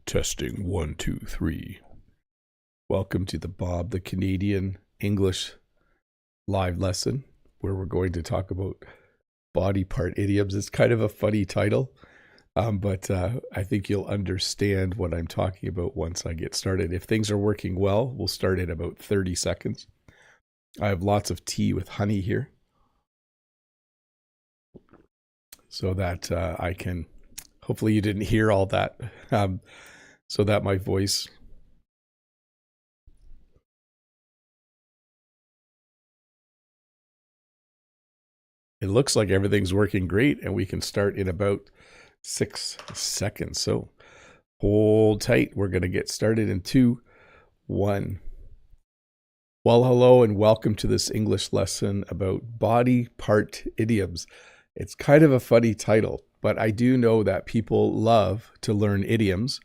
Testing 1, 2, 3. Welcome to the Bob the Canadian English live lesson, where we're going to talk about body part idioms. It's kind of a funny title, but I think you'll understand what I'm talking about once I get started. If things are working well, we'll start in about 30 seconds. I have lots of tea with honey here, so that I can, hopefully you didn't hear all that, so that my voice it looks like everything's working great, and we can start in about 6 seconds. So hold tight. We're going to get started in 2, 1. Well, hello and welcome to this English lesson about body part idioms. It's kind of a funny title, but I do know that people love to learn idioms.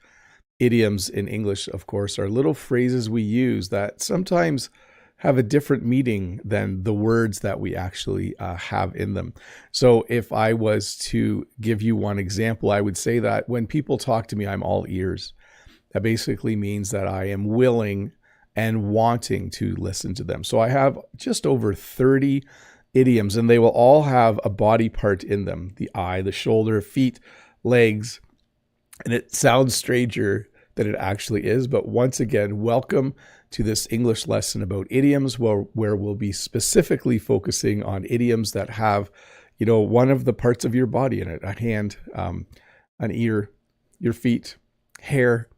Idioms in English, of course, are little phrases we use that sometimes have a different meaning than the words that we actually have in them. So if I was to give you one example, I would say that when people talk to me, I'm all ears. That basically means that I am willing and wanting to listen to them. So I have just over 30 idioms, and they will all have a body part in them: the eye, the shoulder, feet, legs. And it sounds stranger than it actually is. But once again, welcome to this English lesson about idioms, where we'll be specifically focusing on idioms that have, one of the parts of your body in it: a hand, an ear, your feet, hair,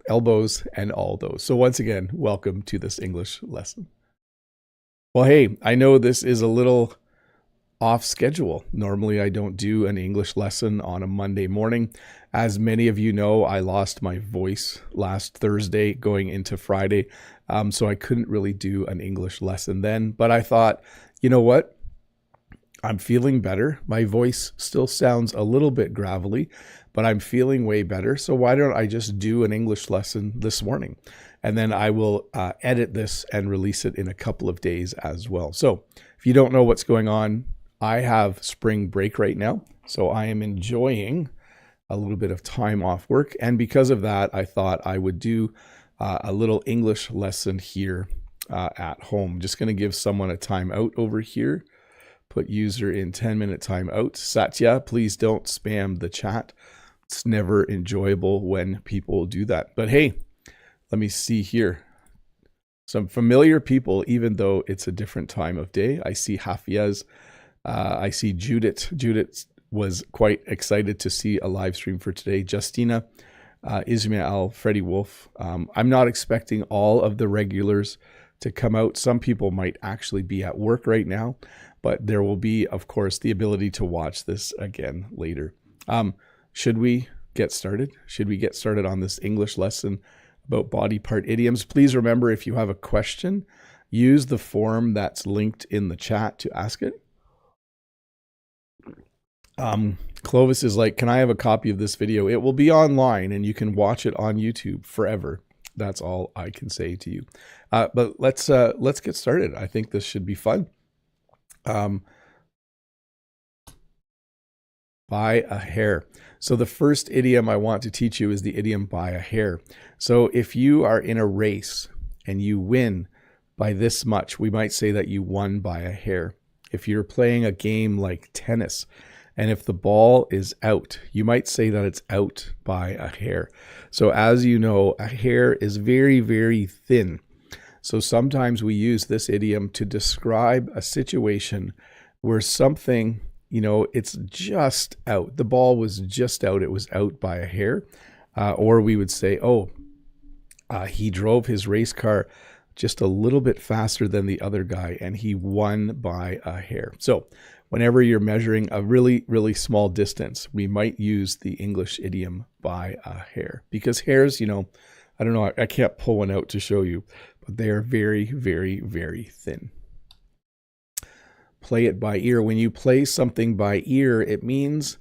elbows, and all those. So once again, welcome to this English lesson. Well, hey, I know this is a little off schedule. Normally, I don't do an English lesson on a Monday morning. As many of you know, I lost my voice last Thursday going into Friday, so I couldn't really do an English lesson then. But I thought, you know what? I'm feeling better. My voice still sounds a little bit gravelly, but I'm feeling way better. So why don't I just do an English lesson this morning? And then I will edit this and release it in a couple of days as well. So if you don't know what's going on, I have spring break right now. So I am enjoying a little bit of time off work. And because of that, I thought I would do a little English lesson here at home. Just going to give someone a timeout over here. Put user in 10-minute timeout. Satya, please don't spam the chat. It's never enjoyable when people do that. But hey, let me see here. Some familiar people, even though it's a different time of day. I see Hafiez. I see Judith. Judith was quite excited to see a live stream for today. Justina, Ismail, Freddie Wolf. I'm not expecting all of the regulars to come out. Some people might actually be at work right now, but there will be, of course, the ability to watch this again later. Should we get started? Should we get started on this English lesson about body part idioms? Please remember, if you have a question, use the form that's linked in the chat to ask it. Clovis is like, can I have a copy of this video? It will be online and you can watch it on YouTube forever. That's all I can say to you. But let's get started. I think this should be fun. By a hair. So the first idiom I want to teach you is the idiom by a hair. So if you are in a race and you win by this much, we might say that you won by a hair. If you're playing a game like tennis, and if the ball is out, you might say that it's out by a hair. So as you know, a hair is very, very thin. So sometimes we use this idiom to describe a situation where something, it's just out. The ball was just out. It was out by a hair. Or we would say, he drove his race car just a little bit faster than the other guy, and he won by a hair. So whenever you're measuring a really, really small distance, we might use the English idiom by a hair, because hairs, I don't know, I can't pull one out to show you, but they are very, very, very thin. Play it by ear. When you play something by ear, it means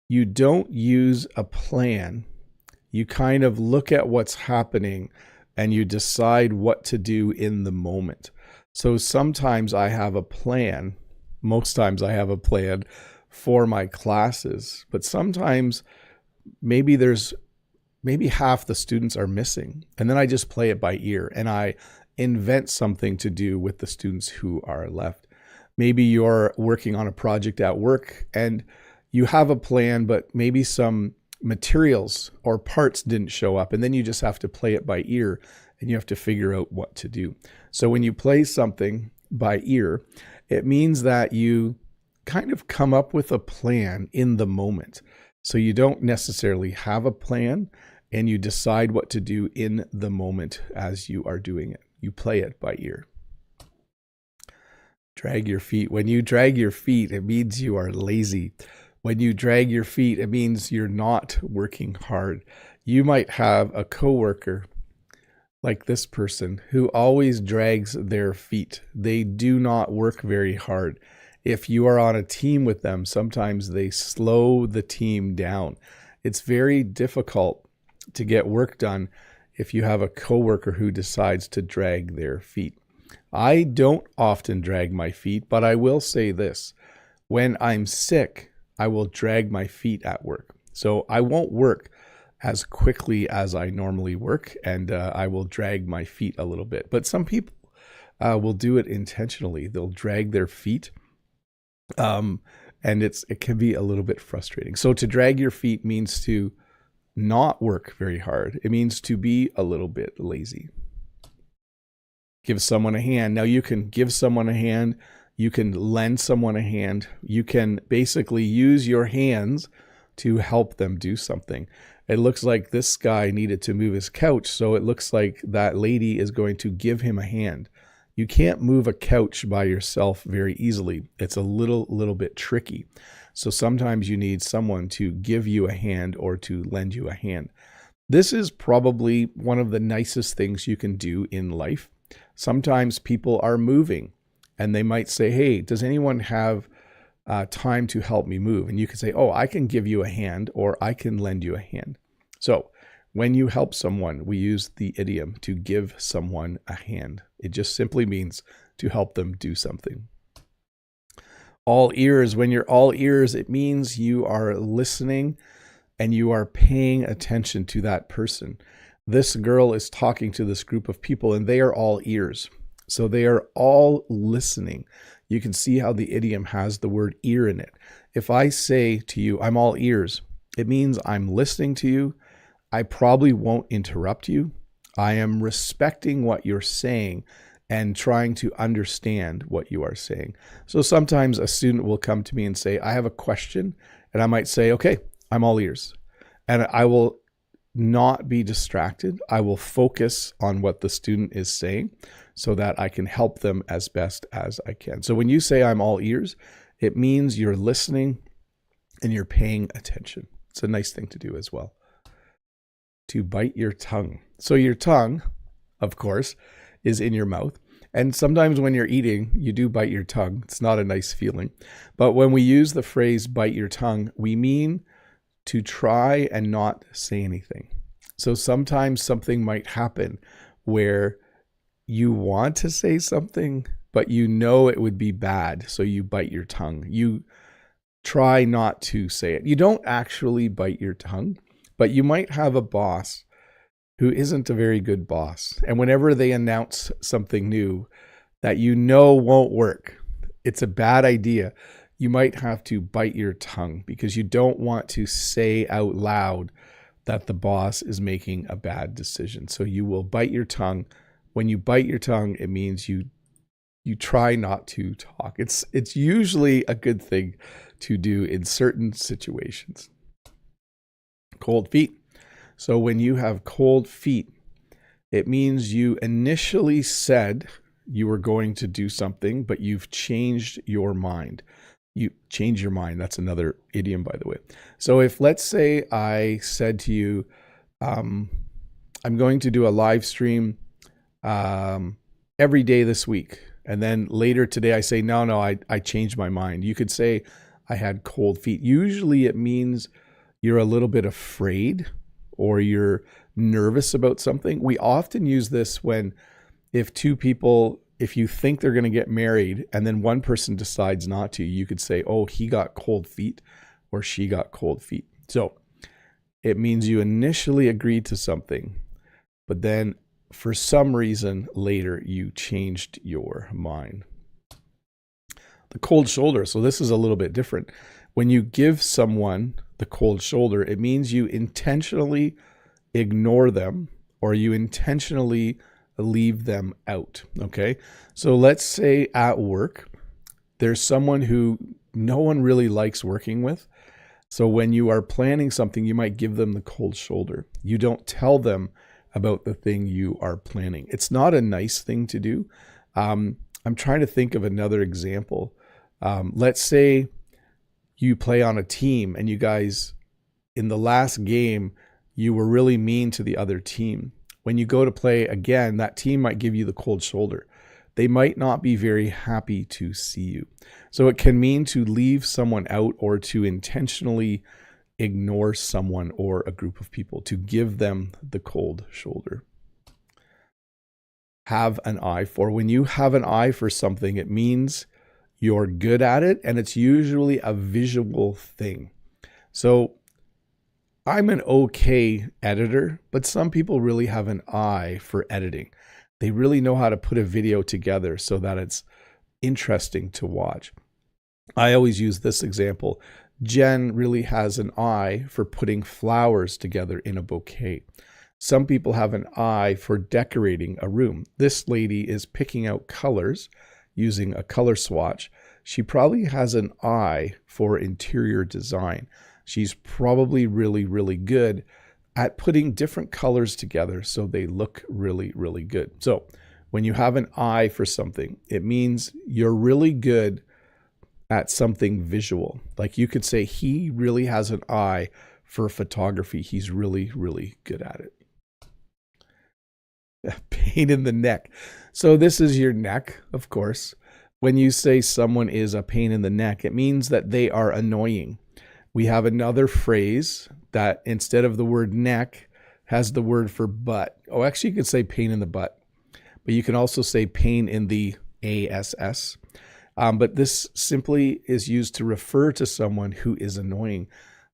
you don't use a plan. You kind of look at what's happening and you decide what to do in the moment. So sometimes I have a plan. Most times I have a plan for my classes, but sometimes maybe there's maybe half the students are missing. And then I just play it by ear and I invent something to do with the students who are left. Maybe you're working on a project at work and you have a plan, but maybe some materials or parts didn't show up. And then you just have to play it by ear and you have to figure out what to do. So when you play something by ear, it means that you kind of come up with a plan in the moment. So you don't necessarily have a plan and you decide what to do in the moment as you are doing it. You play it by ear. Drag your feet. When you drag your feet, it means you are lazy. When you drag your feet, it means you're not working hard. You might have a coworker like this person who always drags their feet. They do not work very hard. If you are on a team with them, sometimes they slow the team down. It's very difficult to get work done if you have a coworker who decides to drag their feet. I don't often drag my feet, but I will say this. When I'm sick, I will drag my feet at work. So I won't work as quickly as I normally work, and I will drag my feet a little bit. But some people will do it intentionally. They'll drag their feet, and it can be a little bit frustrating. So to drag your feet means to not work very hard. It means to be a little bit lazy. Give someone a hand. Now you can give someone a hand. You can lend someone a hand. You can basically use your hands to help them do something. It looks like this guy needed to move his couch, so it looks like that lady is going to give him a hand. You can't move a couch by yourself very easily. It's a little bit tricky. So sometimes you need someone to give you a hand or to lend you a hand. This is probably one of the nicest things you can do in life. Sometimes people are moving and they might say, hey, does anyone have time to help me move? And you can say, oh, I can give you a hand or I can lend you a hand. So when you help someone, we use the idiom to give someone a hand. It just simply means to help them do something. All ears. When you're all ears, it means you are listening and you are paying attention to that person. This girl is talking to this group of people and they are all ears. So they are all listening. You can see how the idiom has the word ear in it. If I say to you, I'm all ears, it means I'm listening to you. I probably won't interrupt you. I am respecting what you're saying and trying to understand what you are saying. So sometimes a student will come to me and say, I have a question. And I might say, okay, I'm all ears. And I will not be distracted. I will focus on what the student is saying so that I can help them as best as I can. So when you say I'm all ears, it means you're listening and you're paying attention. It's a nice thing to do as well. To bite your tongue. So your tongue, of course, is in your mouth. And sometimes when you're eating, you do bite your tongue. It's not a nice feeling. But when we use the phrase bite your tongue, we mean to try and not say anything. So sometimes something might happen where you want to say something, but you know it would be bad. So you bite your tongue. You try not to say it. You don't actually bite your tongue, but you might have a boss who isn't a very good boss. And whenever they announce something new that you know won't work, it's a bad idea, you might have to bite your tongue because you don't want to say out loud that the boss is making a bad decision. So you will bite your tongue. When you bite your tongue, it means you try not to talk. It's usually a good thing to do in certain situations. Cold feet. So when you have cold feet, it means you initially said you were going to do something, but you've changed your mind. You change your mind. That's another idiom, by the way. So if, let's say I said to you, I'm going to do a live stream every day this week. And then later today I say, no, I changed my mind. You could say I had cold feet. Usually it means you're a little bit afraid or you're nervous about something. We often use this if two people, if you think they're going to get married and then one person decides not to, you could say, oh, he got cold feet or she got cold feet. So it means you initially agreed to something, but then for some reason later you changed your mind. The cold shoulder. So this is a little bit different. When you give someone the cold shoulder, it means you intentionally ignore them or you intentionally leave them out. Okay. So let's say at work, there's someone who no one really likes working with. So when you are planning something, you might give them the cold shoulder. You don't tell them about the thing you are planning. It's not a nice thing to do. I'm trying to think of another example. Let's say you play on a team and you guys, in the last game, you were really mean to the other team. When you go to play again, that team might give you the cold shoulder. They might not be very happy to see you. So it can mean to leave someone out or to intentionally ignore someone or a group of people, to give them the cold shoulder. Have an eye for. When you have an eye for something, it means you're good at it, and it's usually a visual thing. So I'm an okay editor, but some people really have an eye for editing. They really know how to put a video together so that it's interesting to watch. I always use this example. Jen really has an eye for putting flowers together in a bouquet. Some people have an eye for decorating a room. This lady is picking out colors using a color swatch. She probably has an eye for interior design. She's probably really, really good at putting different colors together so they look really, really good. So when you have an eye for something, it means you're really good at something visual. Like you could say, he really has an eye for photography. He's really, really good at it. Pain in the neck. So this is your neck, of course. When you say someone is a pain in the neck, it means that they are annoying. We have another phrase that instead of the word neck has the word for butt. Oh, actually you could say pain in the butt, but you can also say pain in the ass. But this simply is used to refer to someone who is annoying.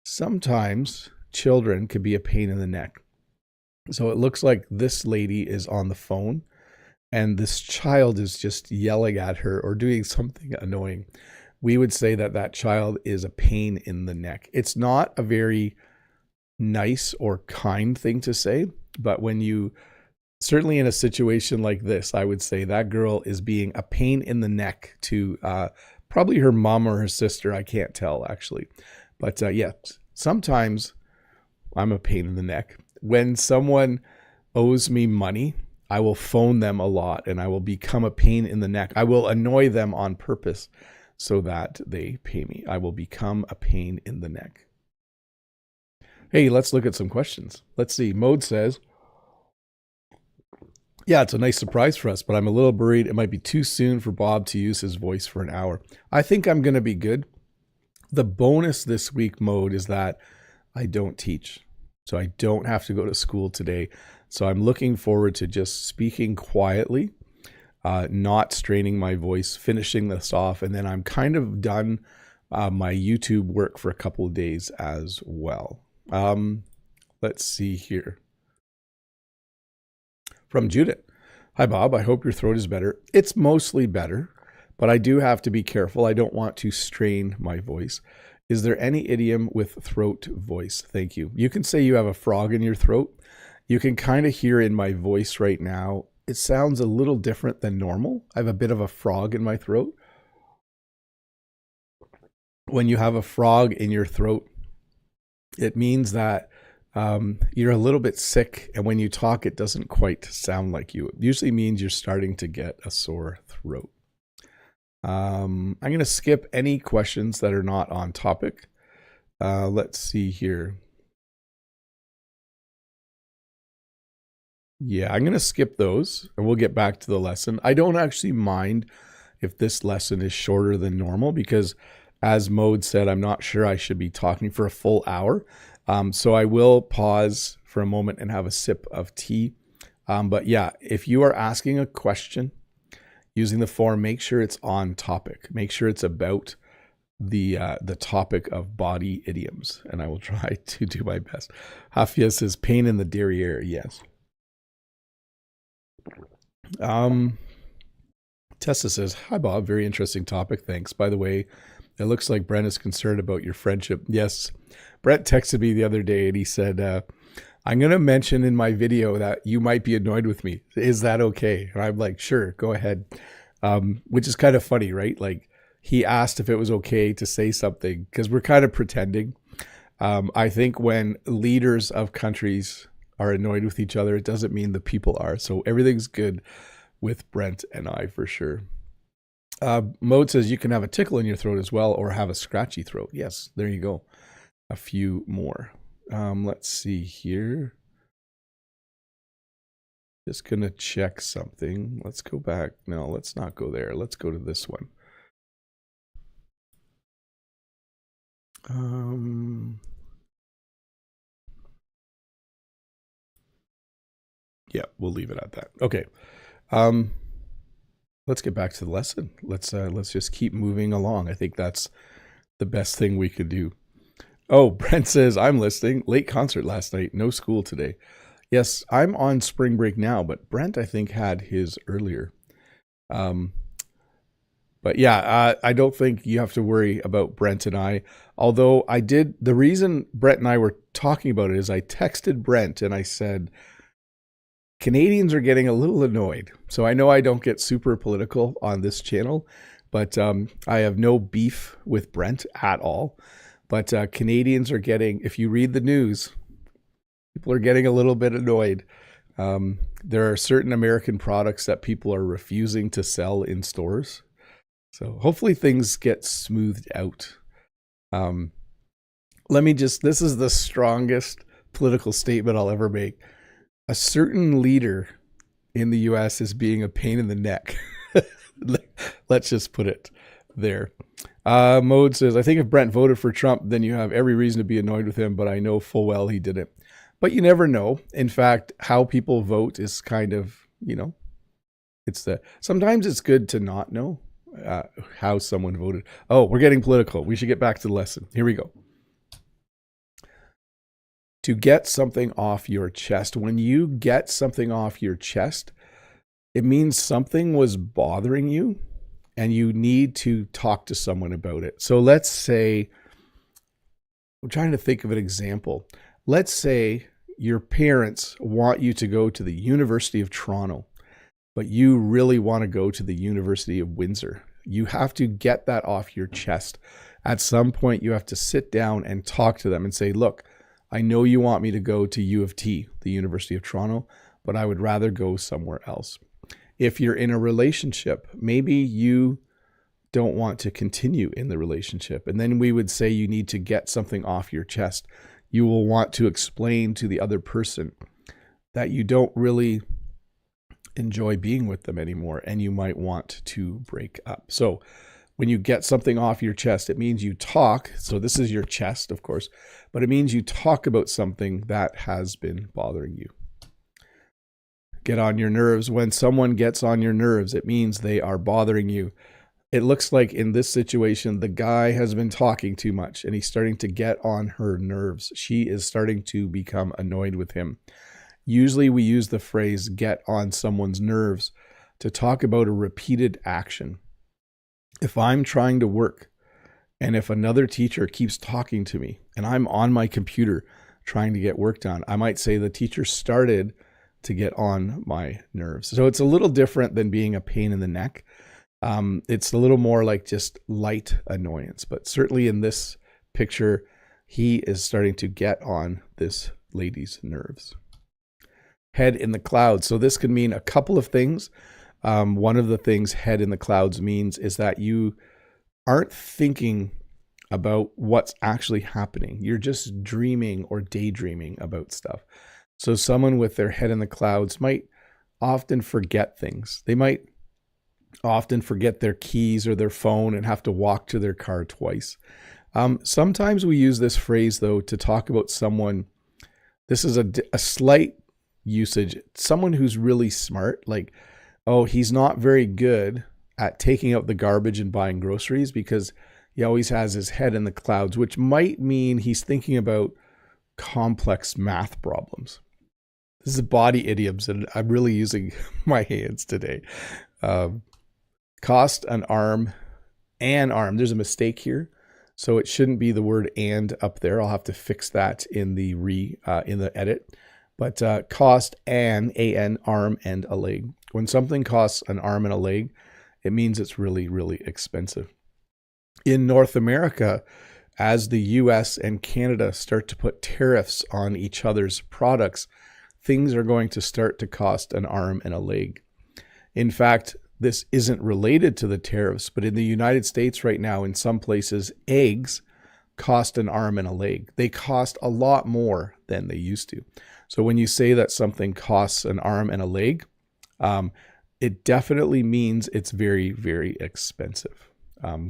Sometimes children could be a pain in the neck. So it looks like this lady is on the phone and this child is just yelling at her or doing something annoying. We would say that that child is a pain in the neck. It's not a very nice or kind thing to say, but when you, certainly in a situation like this, I would say that girl is being a pain in the neck to probably her mom or her sister. I can't tell actually. But yeah, sometimes I'm a pain in the neck. When someone owes me money, I will phone them a lot and I will become a pain in the neck. I will annoy them on purpose so that they pay me. I will become a pain in the neck. Hey, let's look at some questions. Let's see. Mode says, yeah, it's a nice surprise for us, but I'm a little worried it might be too soon for Bob to use his voice for an hour. I think I'm going to be good. The bonus this week, Mode, is that I don't teach. So I don't have to go to school today. So I'm looking forward to just speaking quietly, not straining my voice, finishing this off, and then I'm kind of done my YouTube work for a couple of days as well. Let's see here. From Judith. Hi, Bob. I hope your throat is better. It's mostly better, but I do have to be careful. I don't want to strain my voice. Is there any idiom with throat voice? Thank you. You can say you have a frog in your throat. You can kind of hear in my voice right now, it sounds a little different than normal. I have a bit of a frog in my throat. When you have a frog in your throat, it means that you're a little bit sick, and when you talk, it doesn't quite sound like you. It usually means you're starting to get a sore throat. I'm going to skip any questions that are not on topic. Let's see here. Yeah, I'm going to skip those and we'll get back to the lesson. I don't actually mind if this lesson is shorter than normal because, as Mode said, I'm not sure I should be talking for a full hour. So I will pause for a moment and have a sip of tea. But yeah, if you are asking a question using the form, make sure it's on topic. Make sure it's about the topic of body idioms, and I will try to do my best. Hafia says pain in the derriere. Yes. Tessa says, hi, Bob. Very interesting topic. Thanks. By the way, it looks like Brent is concerned about your friendship. Yes. Brent texted me the other day and he said, I'm going to mention in my video that you might be annoyed with me. Is that okay? And I'm like, sure, go ahead. Which is kind of funny, right? Like, he asked if it was okay to say something because we're kind of pretending. I think when leaders of countries are annoyed with each other, it doesn't mean the people are. So everything's good with Brent and I for sure. Mode says you can have a tickle in your throat as well or have a scratchy throat. Yes, there you go. A few more. Let's see here. Just going to check something. Let's go back. No, let's not go there. Let's go to this one. Yeah, we'll leave it at that. Okay. Let's get back to the lesson. Let's just keep moving along. I think that's the best thing we could do. Oh, Brent says, I'm listening. Late concert last night. No school today. Yes, I'm on spring break now, but Brent, I think, had his earlier. But yeah, I don't think you have to worry about Brent and I. Although the reason Brent and I were talking about it is I texted Brent and I said, Canadians are getting a little annoyed. So I know I don't get super political on this channel, but I have no beef with Brent at all. But Canadians are getting, if you read the news, people are getting a little bit annoyed. There are certain American products that people are refusing to sell in stores. So hopefully things get smoothed out. This is the strongest political statement I'll ever make. A certain leader in the US is being a pain in the neck. Let's just put it there. Mode says, I think if Brent voted for Trump, then you have every reason to be annoyed with him, but I know full well he didn't. But you never know. In fact, how people vote is kind of, sometimes it's good to not know how someone voted. Oh, we're getting political. We should get back to the lesson. Here we go. To get something off your chest. When you get something off your chest, it means something was bothering you and you need to talk to someone about it. So let's say, I'm trying to think of an example. Let's say your parents want you to go to the University of Toronto, but you really want to go to the University of Windsor. You have to get that off your chest. At some point, you have to sit down and talk to them and say, look, I know you want me to go to U of T, the University of Toronto, but I would rather go somewhere else. If you're in a relationship, maybe you don't want to continue in the relationship. And then we would say you need to get something off your chest. You will want to explain to the other person that you don't really enjoy being with them anymore and you might want to break up. So when you get something off your chest, it means you talk. So this is your chest, of course, but it means you talk about something that has been bothering you. Get on your nerves. When someone gets on your nerves, it means they are bothering you. It looks like in this situation, the guy has been talking too much and he's starting to get on her nerves. She is starting to become annoyed with him. Usually we use the phrase get on someone's nerves to talk about a repeated action. If I'm trying to work and if another teacher keeps talking to me and I'm on my computer trying to get work done, I might say the teacher started to get on my nerves. So it's a little different than being a pain in the neck. It's a little more like just light annoyance, but certainly in this picture, he is starting to get on this lady's nerves. Head in the clouds. So this could mean a couple of things. One of the things head in the clouds means is that you aren't thinking about what's actually happening. You're just dreaming or daydreaming about stuff. So someone with their head in the clouds might often forget things. They might often forget their keys or their phone and have to walk to their car twice. Sometimes we use this phrase, though, to talk about someone. This is a slight usage. Someone who's really smart, like, oh, he's not very good at taking out the garbage and buying groceries because He always has his head in the clouds, which might mean he's thinking about complex math problems. This is body idioms, and I'm really using my hands today. Cost an arm. There's a mistake here, so it shouldn't be the word "and" up there. I'll have to fix that in the edit. But cost an arm and a leg. When something costs an arm and a leg, it means it's really, really expensive. In North America, as the US and Canada start to put tariffs on each other's products, things are going to start to cost an arm and a leg. In fact, this isn't related to the tariffs, but in the United States right now, in some places, eggs cost an arm and a leg. They cost a lot more than they used to. So when you say that something costs an arm and a leg, it definitely means it's very, very expensive.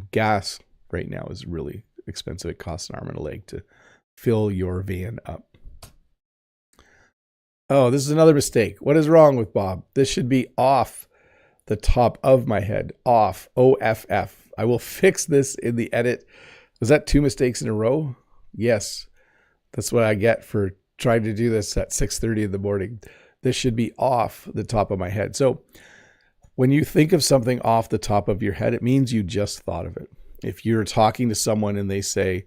Gas right now is really expensive. It costs an arm and a leg to fill your van up. Oh, this is another mistake. What is wrong with Bob? This should be off the top of my head. Off. O-F-F. I will fix this in the edit. Was that 2 mistakes in a row? Yes. That's what I get for trying to do this at 6:30 in the morning. This should be off the top of my head. So when you think of something off the top of your head, it means you just thought of it. If you're talking to someone and they say,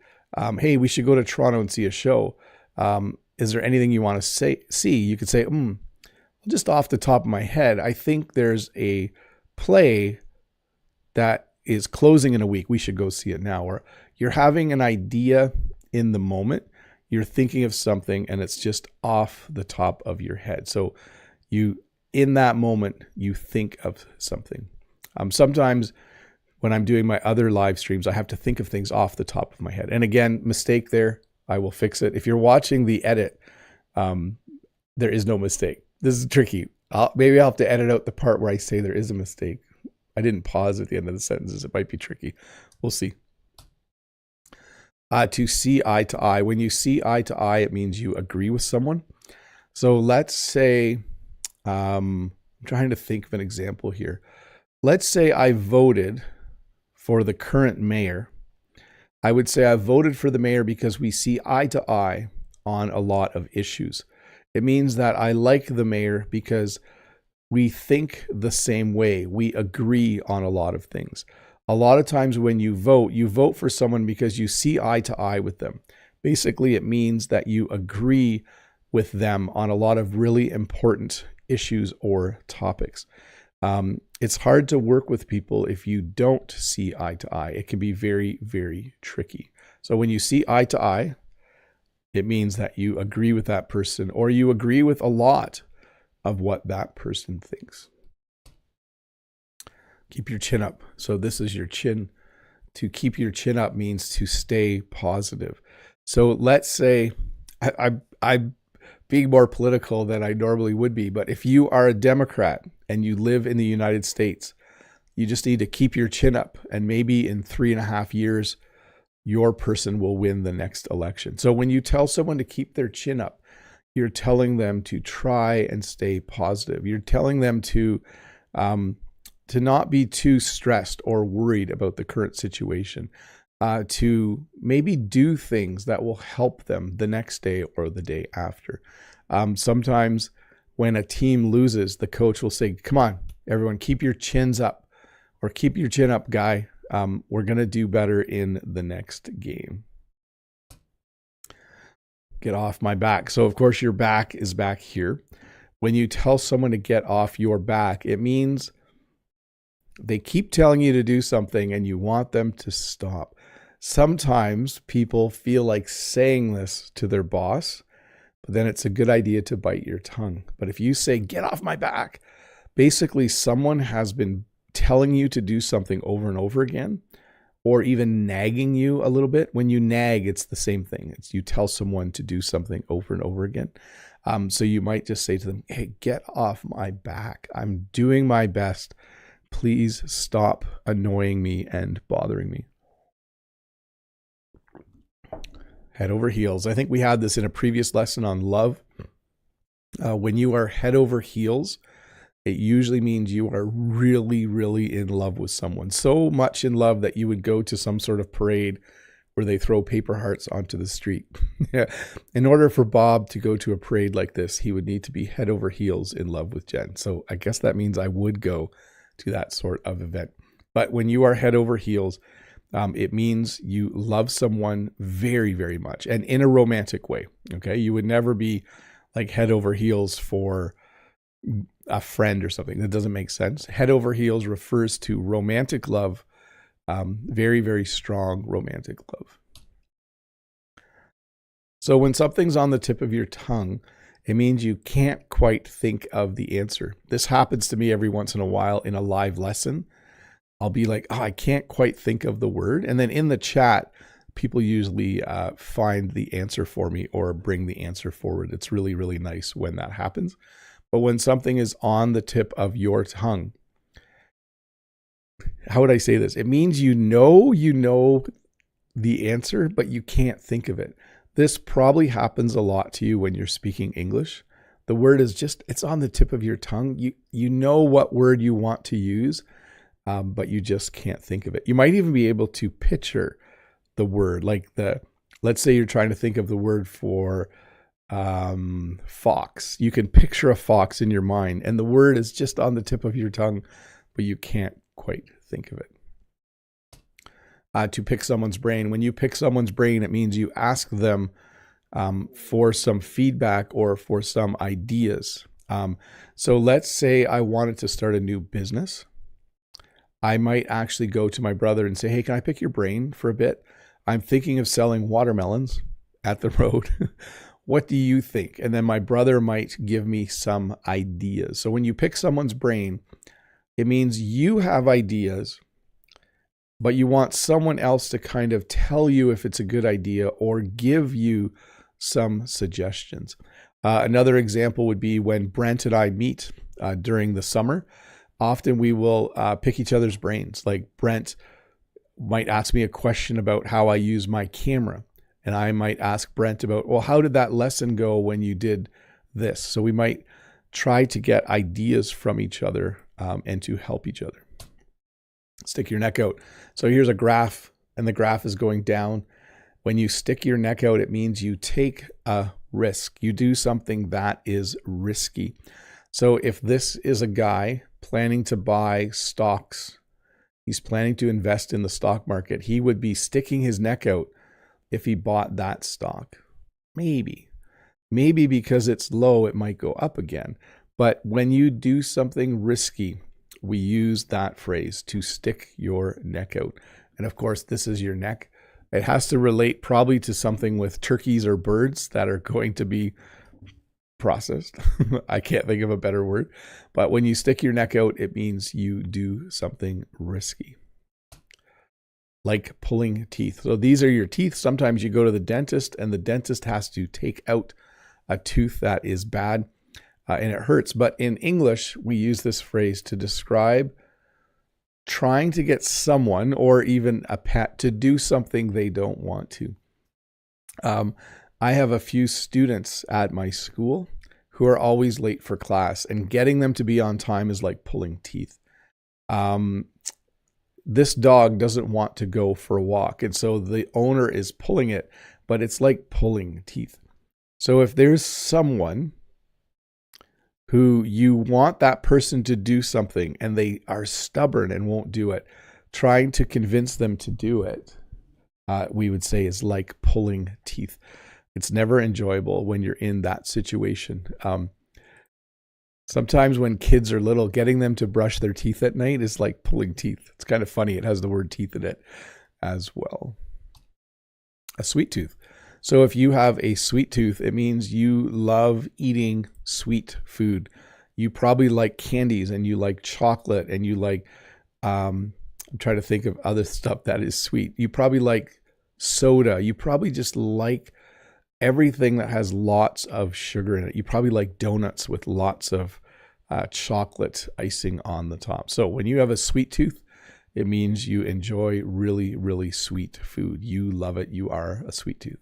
hey, we should go to Toronto and see a show. Is there anything you want to see? You could say, just off the top of my head, I think there's a play that is closing in a week. We should go see it now. Or you're having an idea in the moment. You're thinking of something and it's just off the top of your head. So in that moment, you think of something. Sometimes when I'm doing my other live streams, I have to think of things off the top of my head. And again, mistake there. I will fix it. If you're watching the edit, there is no mistake. This is tricky. Maybe I'll have to edit out the part where I say there is a mistake. I didn't pause at the end of the sentences. It might be tricky. We'll see. To see eye to eye. When you see eye to eye, it means you agree with someone. So let's say, I'm trying to think of an example here. Let's say I voted for the current mayor. I would say I voted for the mayor because we see eye to eye on a lot of issues. It means that I like the mayor because we think the same way. We agree on a lot of things. A lot of times when you vote for someone because you see eye to eye with them. Basically, it means that you agree with them on a lot of really important issues or topics. It's hard to work with people if you don't see eye to eye. It can be very, very tricky. So when you see eye to eye, it means that you agree with that person or you agree with a lot of what that person thinks. Keep your chin up. So this is your chin. To keep your chin up means to stay positive. So let's say, I'm being more political than I normally would be, but if you are a Democrat and you live in the United States, you just need to keep your chin up, and maybe in 3.5 years, your person will win the next election. So when you tell someone to keep their chin up, you're telling them to try and stay positive. You're telling them to not be too stressed or worried about the current situation, to maybe do things that will help them the next day or the day after. Sometimes when a team loses, the coach will say, come on, everyone, keep your chins up, or keep your chin up, guy. We're going to do better in the next game. Get off my back. So of course your back is back here. When you tell someone to get off your back, it means they keep telling you to do something and you want them to stop. Sometimes people feel like saying this to their boss, but then it's a good idea to bite your tongue. But if you say, get off my back, basically someone has been telling you to do something over and over again, or even nagging you a little bit. When you nag, it's the same thing. It's you tell someone to do something over and over again. So you might just say to them, hey, get off my back. I'm doing my best. Please stop annoying me and bothering me. Head over heels. I think we had this in a previous lesson on love. When you are head over heels, it usually means you are really, really in love with someone. So much in love that you would go to some sort of parade where they throw paper hearts onto the street. In order for Bob to go to a parade like this, he would need to be head over heels in love with Jen. So I guess that means I would go to that sort of event. But when you are head over heels, it means you love someone very, very much, and in a romantic way. Okay. You would never be like head over heels for a friend or something. That doesn't make sense. Head over heels refers to romantic love, very, very strong romantic love. So when something's on the tip of your tongue, it means you can't quite think of the answer. This happens to me every once in a while in a live lesson. I'll be like, oh, I can't quite think of the word. And then in the chat, people usually find the answer for me or bring the answer forward. It's really, really nice when that happens. But when something is on the tip of your tongue, how would I say this? It means you know the answer, but you can't think of it. This probably happens a lot to you when you're speaking English. The word is just, it's on the tip of your tongue. You know what word you want to use, but you just can't think of it. You might even be able to picture the word, like let's say you're trying to think of the word for fox. You can picture a fox in your mind, and the word is just on the tip of your tongue, but you can't quite think of it. To pick someone's brain. When you pick someone's brain, it means you ask them for some feedback or for some ideas. So let's say I wanted to start a new business. I might actually go to my brother and say, hey, can I pick your brain for a bit? I'm thinking of selling watermelons at the road. What do you think? And then my brother might give me some ideas. So when you pick someone's brain, it means you have ideas, but you want someone else to kind of tell you if it's a good idea or give you some suggestions. Another example would be when Brent and I meet during the summer. Often we will pick each other's brains. Like Brent might ask me a question about how I use my camera. And I might ask Brent about, well, how did that lesson go when you did this? So we might try to get ideas from each other and to help each other. Stick your neck out. So here's a graph, and the graph is going down. When you stick your neck out, it means you take a risk. You do something that is risky. So if this is a guy planning to buy stocks, he's planning to invest in the stock market, he would be sticking his neck out if he bought that stock. Maybe because it's low, it might go up again. But when you do something risky, we use that phrase, to stick your neck out. And of course, this is your neck. It has to relate probably to something with turkeys or birds that are going to be processed. I can't think of a better word. But when you stick your neck out, it means you do something risky. Like pulling teeth. So these are your teeth. Sometimes you go to the dentist and the dentist has to take out a tooth that is bad and it hurts. But in English, we use this phrase to describe trying to get someone or even a pet to do something they don't want to. I have a few students at my school who are always late for class, and getting them to be on time is like pulling teeth. This dog doesn't want to go for a walk, and so the owner is pulling it, but it's like pulling teeth. So if there's someone who you want that person to do something and they are stubborn and won't do it, trying to convince them to do it, we would say is like pulling teeth. It's never enjoyable when you're in that situation. Sometimes when kids are little, getting them to brush their teeth at night is like pulling teeth. It's kind of funny. It has the word teeth in it as well. A sweet tooth. So if you have a sweet tooth, it means you love eating sweet food. You probably like candies and you like chocolate and you like, I'm trying to think of other stuff that is sweet. You probably like soda. You probably just like everything that has lots of sugar in it. You probably like donuts with lots of chocolate icing on the top. So when you have a sweet tooth, it means you enjoy really, really sweet food. You love it. You are a sweet tooth.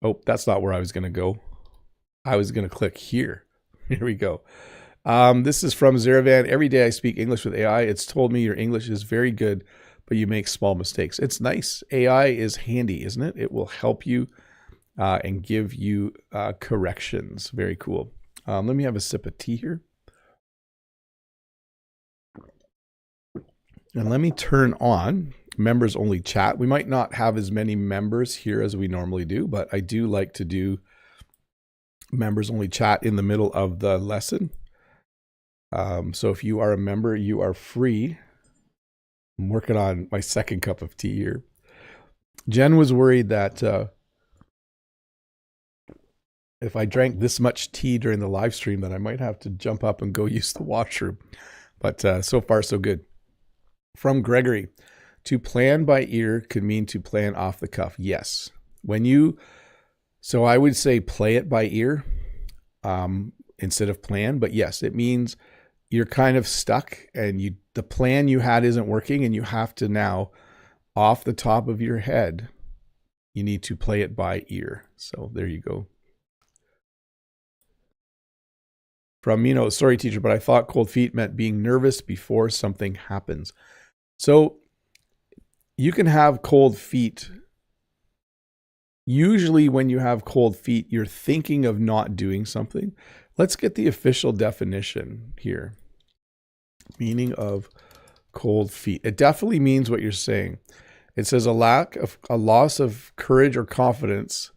Oh, that's not where I was going to go. I was going to click here. Here we go. This is from Zeravan. Every day I speak English with AI. It's told me your English is very good, but you make small mistakes. It's nice. AI is handy, isn't it? It will help you and give you corrections. Very cool. Let me have a sip of tea here. And let me turn on members only chat. We might not have as many members here as we normally do, but I do like to do members only chat in the middle of the lesson. So if you are a member, you are free. I'm working on my second cup of tea here. Jen was worried that if I drank this much tea during the live stream, that I might have to jump up and go use the washroom. But so far, so good. From Gregory, to plan by ear could mean to plan off the cuff. Yes. So I would say play it by ear instead of plan. But yes, it means you're kind of stuck and the plan you had isn't working, and you have to now, off the top of your head, you need to play it by ear. So there you go. From, sorry teacher, but I thought cold feet meant being nervous before something happens. So you can have cold feet. Usually when you have cold feet, you're thinking of not doing something. Let's get the official definition here. Meaning of cold feet. It definitely means what you're saying. It says a loss of courage or confidence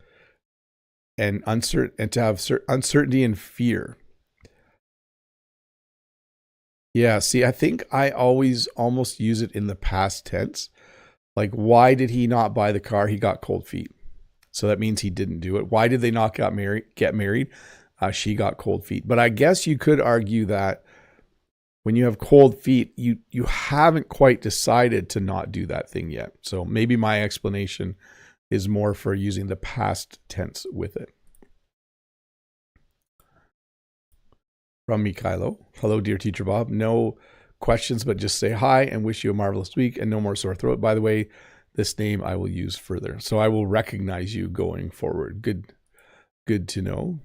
and to have uncertainty and fear. Yeah, see, I think I always almost use it in the past tense. Like, why did he not buy the car? He got cold feet. So that means he didn't do it. Why did they not get married? She got cold feet. But I guess you could argue that when you have cold feet, you haven't quite decided to not do that thing yet. So maybe my explanation is more for using the past tense with it. From Mikhailo. Hello, dear teacher Bob. No questions, but just say hi and wish you a marvelous week and no more sore throat. By the way, this name I will use further. So I will recognize you going forward. Good to know.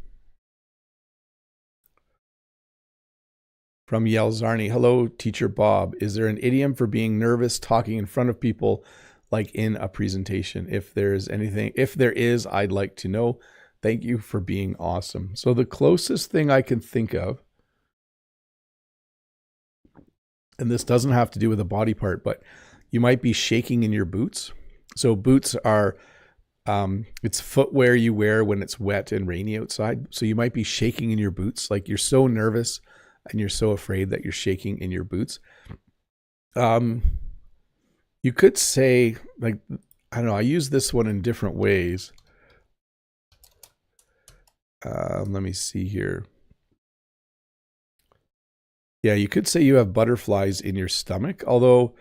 From Yelzarni. Hello, teacher Bob. Is there an idiom for being nervous talking in front of people, like in a presentation? If there is, I'd like to know. Thank you for being awesome. So the closest thing I can think of, and this doesn't have to do with a body part, but you might be shaking in your boots. So boots are, it's footwear you wear when it's wet and rainy outside. So you might be shaking in your boots, like you're so nervous and you're so afraid that you're shaking in your boots. You could say, like, I don't know, I use this one in different ways. Let me see here. Yeah, you could say you have butterflies in your stomach, although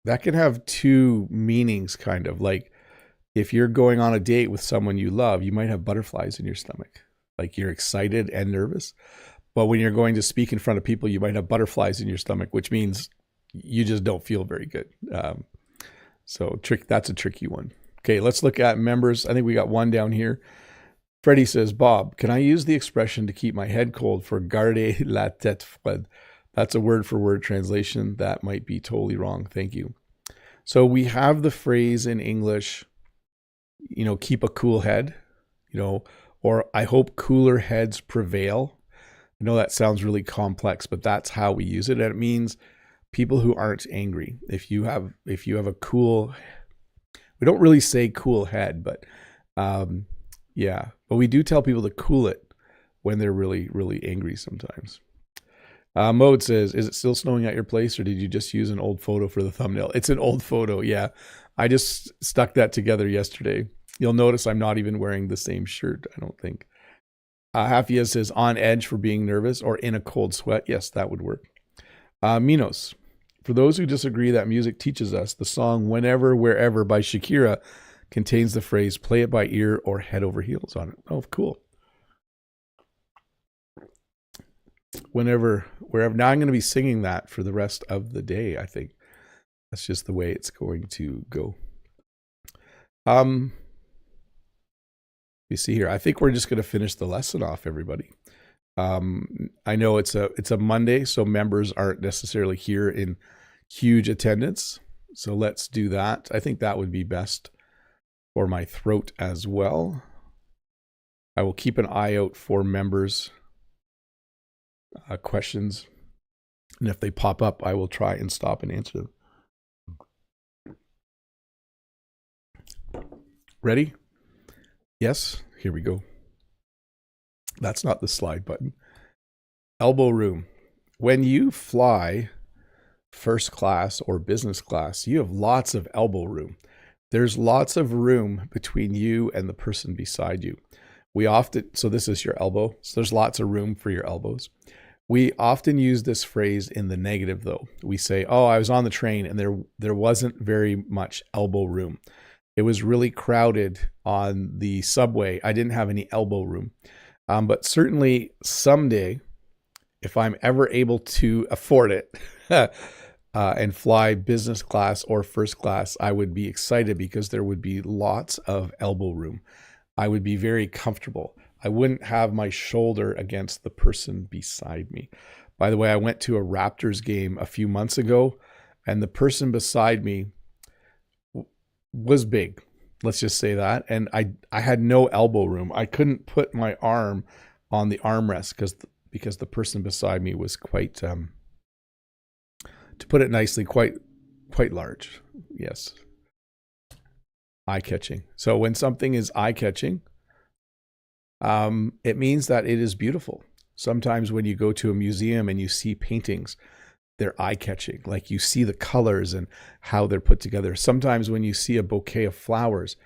that can have two meanings, kind of. Like if you're going on a date with someone you love, you might have butterflies in your stomach. Like you're excited and nervous. But when you're going to speak in front of people, you might have butterflies in your stomach, which means you just don't feel very good. That's a tricky one. Okay, let's look at members. I think we got one down here. Freddie says, Bob, can I use the expression to keep my head cold for garder la tête froide? That's a word-for-word translation. That might be totally wrong. Thank you. So we have the phrase in English, keep a cool head, or I hope cooler heads prevail. I know that sounds really complex, but that's how we use it. And it means people who aren't angry. If you have a cool, we don't really say cool head, but yeah, but we do tell people to cool it when they're really, really angry sometimes. Mode says, is it still snowing at your place, or did you just use an old photo for the thumbnail? It's an old photo, yeah. I just stuck that together yesterday. You'll notice I'm not even wearing the same shirt, I don't think. Hafia says, on edge for being nervous or in a cold sweat. Yes, that would work. Minos, for those who disagree that music teaches us, the song Whenever, Wherever by Shakira contains the phrase, play it by ear or head over heels on it. Oh, cool. Whenever, wherever. Now I'm going to be singing that for the rest of the day, I think. That's just the way it's going to go. You see here, I think we're just going to finish the lesson off, everybody. I know it's a Monday, so members aren't necessarily here in huge attendance. So let's do that. I think that would be best for my throat as well. I will keep an eye out for members' questions. And if they pop up, I will try and stop and answer them. Ready? Yes, here we go. That's not the slide button. Elbow room. When you fly first class or business class, you have lots of elbow room. There's lots of room between you and the person beside you. So this is your elbow. So there's lots of room for your elbows. We often use this phrase in the negative though. We say, oh, I was on the train and there wasn't very much elbow room. It was really crowded on the subway. I didn't have any elbow room. But certainly someday, if I'm ever able to afford it and fly business class or first class, I would be excited because there would be lots of elbow room. I would be very comfortable. I wouldn't have my shoulder against the person beside me. By the way, I went to a Raptors game a few months ago, and the person beside me was big. Let's just say that. And I had no elbow room. I couldn't put my arm on the armrest because the person beside me was quite, to put it nicely, quite large. Yes. Eye-catching. So when something is eye-catching, it means that it is beautiful. Sometimes when you go to a museum and you see paintings, they're eye-catching. Like you see the colors and how they're put together. Sometimes when you see a bouquet of flowers,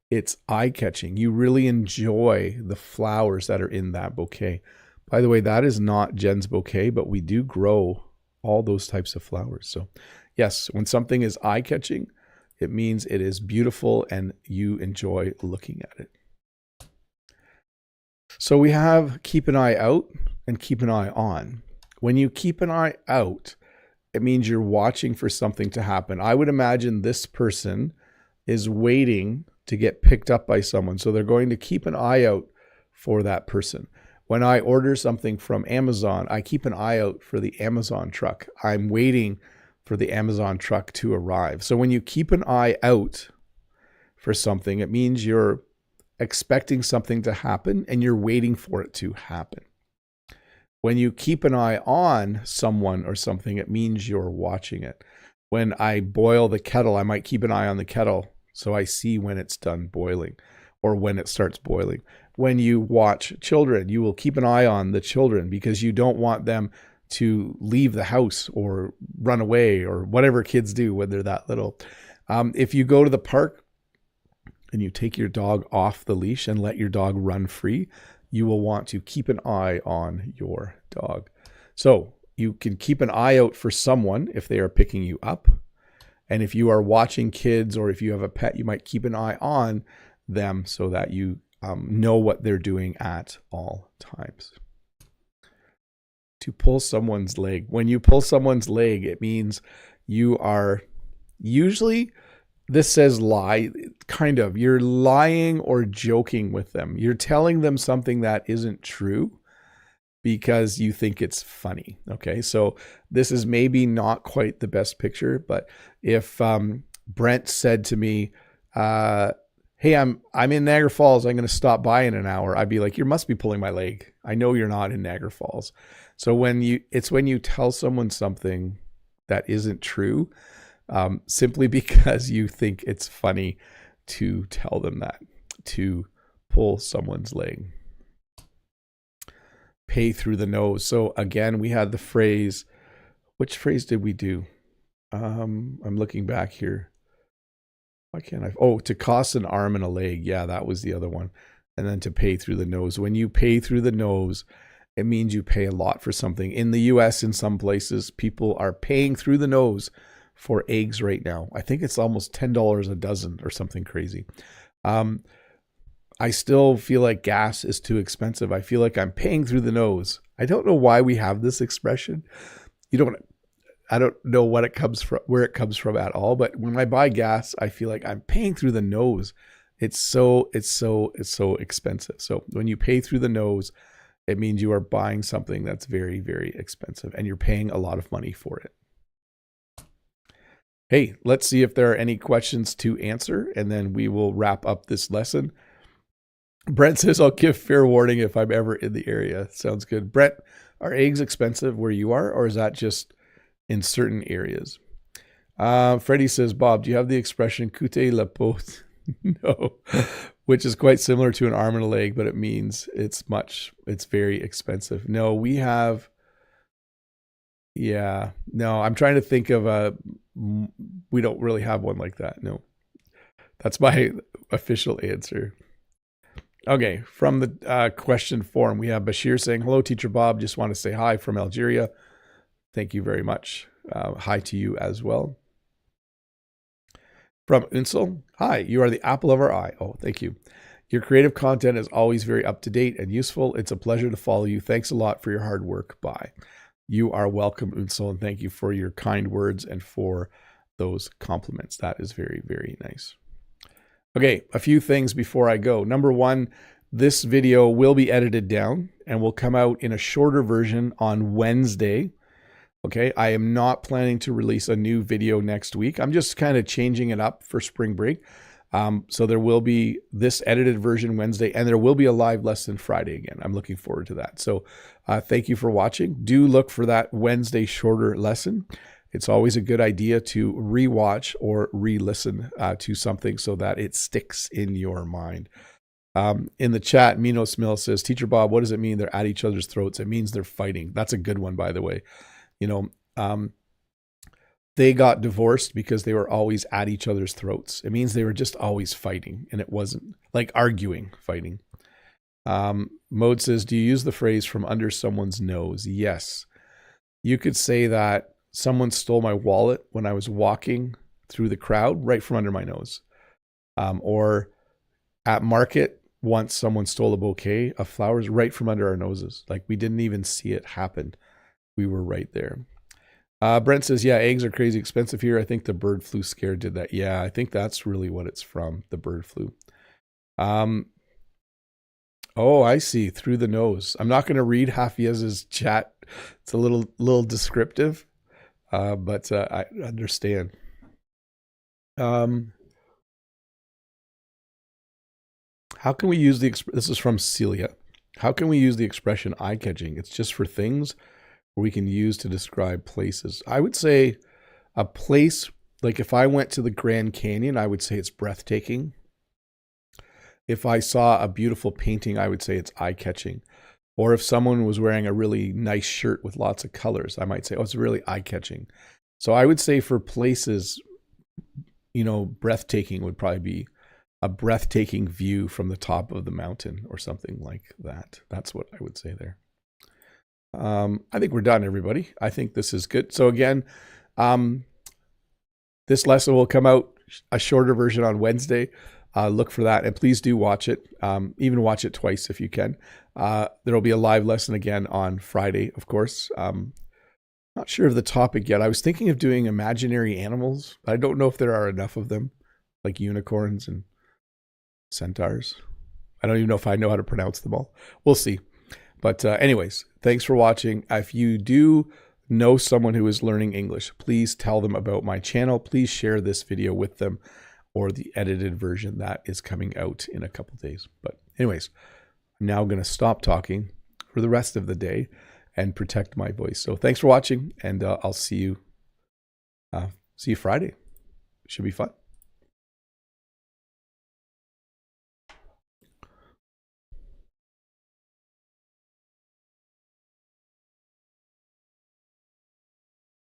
it's eye-catching. You really enjoy the flowers that are in that bouquet. By the way, that is not Jen's bouquet, but we do grow all those types of flowers. So yes, when something is eye-catching, it means it is beautiful and you enjoy looking at it. So we have keep an eye out and keep an eye on. When you keep an eye out, it means you're watching for something to happen. I would imagine this person is waiting to get picked up by someone. So they're going to keep an eye out for that person. When I order something from Amazon, I keep an eye out for the Amazon truck. I'm waiting for the Amazon truck to arrive. So when you keep an eye out for something, it means you're expecting something to happen and you're waiting for it to happen. When you keep an eye on someone or something, it means you're watching it. When I boil the kettle, I might keep an eye on the kettle so I see when it's done boiling or when it starts boiling. When you watch children, you will keep an eye on the children because you don't want them to leave the house or run away or whatever kids do when they're that little. If you go to the park and you take your dog off the leash and let your dog run free, you will want to keep an eye on your dog. So you can keep an eye out for someone if they are picking you up. And if you are watching kids or if you have a pet, you might keep an eye on them so that you know what they're doing at all times. To pull someone's leg. When you pull someone's leg, it means you are usually, this says lie, kind of. You're lying or joking with them. You're telling them something that isn't true because you think it's funny. Okay, so this is maybe not quite the best picture, but if Brent said to me, hey, I'm in Niagara Falls, I'm going to stop by in an hour, I'd be like, you must be pulling my leg. I know you're not in Niagara Falls. So when you tell someone something that isn't true, simply because you think it's funny to tell them that, to pull someone's leg. Pay through the nose. So again, we had the phrase, which phrase did we do? I'm looking back here. Why can't I? Oh, to cost an arm and a leg. Yeah, that was the other one. And then to pay through the nose. When you pay through the nose, it means you pay a lot for something. In the US, in some places, people are paying through the nose for eggs right now. I think it's almost $10 a dozen or something crazy. I still feel like gas is too expensive. I feel like I'm paying through the nose. I don't know why we have this expression. I don't know what it comes from, where it comes from at all. But when I buy gas, I feel like I'm paying through the nose It's so expensive. So when you pay through the nose, it means you are buying something that's very, very expensive and you're paying a lot of money for it. Hey, let's see if there are any questions to answer, and then we will wrap up this lesson. Brent says, I'll give fair warning if I'm ever in the area. Sounds good. Brent, are eggs expensive where you are, or is that just in certain areas? Freddie says, Bob, do you have the expression coûter la peau? No, which is quite similar to an arm and a leg, but it means it's very expensive. No, we have, yeah, no, I'm trying to think of we don't really have one like that. No, that's my official answer. Okay, from the question form, we have Bashir saying, hello, Teacher Bob, just want to say hi from Algeria. Thank you very much. Hi to you as well. From Unsel, hi, you are the apple of our eye. Oh, thank you. Your creative content is always very up to date and useful. It's a pleasure to follow you. Thanks a lot for your hard work. Bye. You are welcome, Unsel, and thank you for your kind words and for those compliments. That is very, very nice. Okay, a few things before I go. Number one, this video will be edited down and will come out in a shorter version on Wednesday. Okay, I am not planning to release a new video next week. I'm just kind of changing it up for spring break. So there will be this edited version Wednesday, and there will be a live lesson Friday again. I'm looking forward to that. So thank you for watching. Do look for that Wednesday shorter lesson. It's always a good idea to rewatch or re-listen to something so that it sticks in your mind. In the chat, Minos Mill says, Teacher Bob, what does it mean they're at each other's throats? It means they're fighting. That's a good one, by the way. You know, they got divorced because they were always at each other's throats. It means they were just always fighting, and it wasn't like arguing, fighting. Mode says, do you use the phrase from under someone's nose? Yes. You could say that someone stole my wallet when I was walking through the crowd right from under my nose. Or at market, once someone stole a bouquet of flowers right from under our noses. Like we didn't even see it happen. We were right there. Brent says, yeah, eggs are crazy expensive here. I think the bird flu scare did that. Yeah, I think that's really what it's from, the bird flu. Oh, I see, through the nose. I'm not going to read Hafiez's chat. It's a little descriptive, but I understand. How can we use this is from Celia. How can we use the expression eye-catching? It's just for things we can use to describe places. I would say a place, like if I went to the Grand Canyon, I would say it's breathtaking. If I saw a beautiful painting, I would say it's eye-catching. Or if someone was wearing a really nice shirt with lots of colors, I might say, oh, it's really eye-catching. So I would say for places, you know, breathtaking would probably be a breathtaking view from the top of the mountain or something like that. That's what I would say there. I think we're done, everybody. I think this is good. So again, this lesson will come out a shorter version on Wednesday. Look for that, and please do watch it. Even watch it twice if you can. There will be a live lesson again on Friday, of course. Not sure of the topic yet. I was thinking of doing imaginary animals. I don't know if there are enough of them, like unicorns and centaurs. I don't even know if I know how to pronounce them all. We'll see. But anyways, thanks for watching. If you do know someone who is learning English, please tell them about my channel. Please share this video with them or the edited version that is coming out in a couple days. But anyways, I'm now going to stop talking for the rest of the day and protect my voice. So thanks for watching, and I'll see you Friday. Should be fun.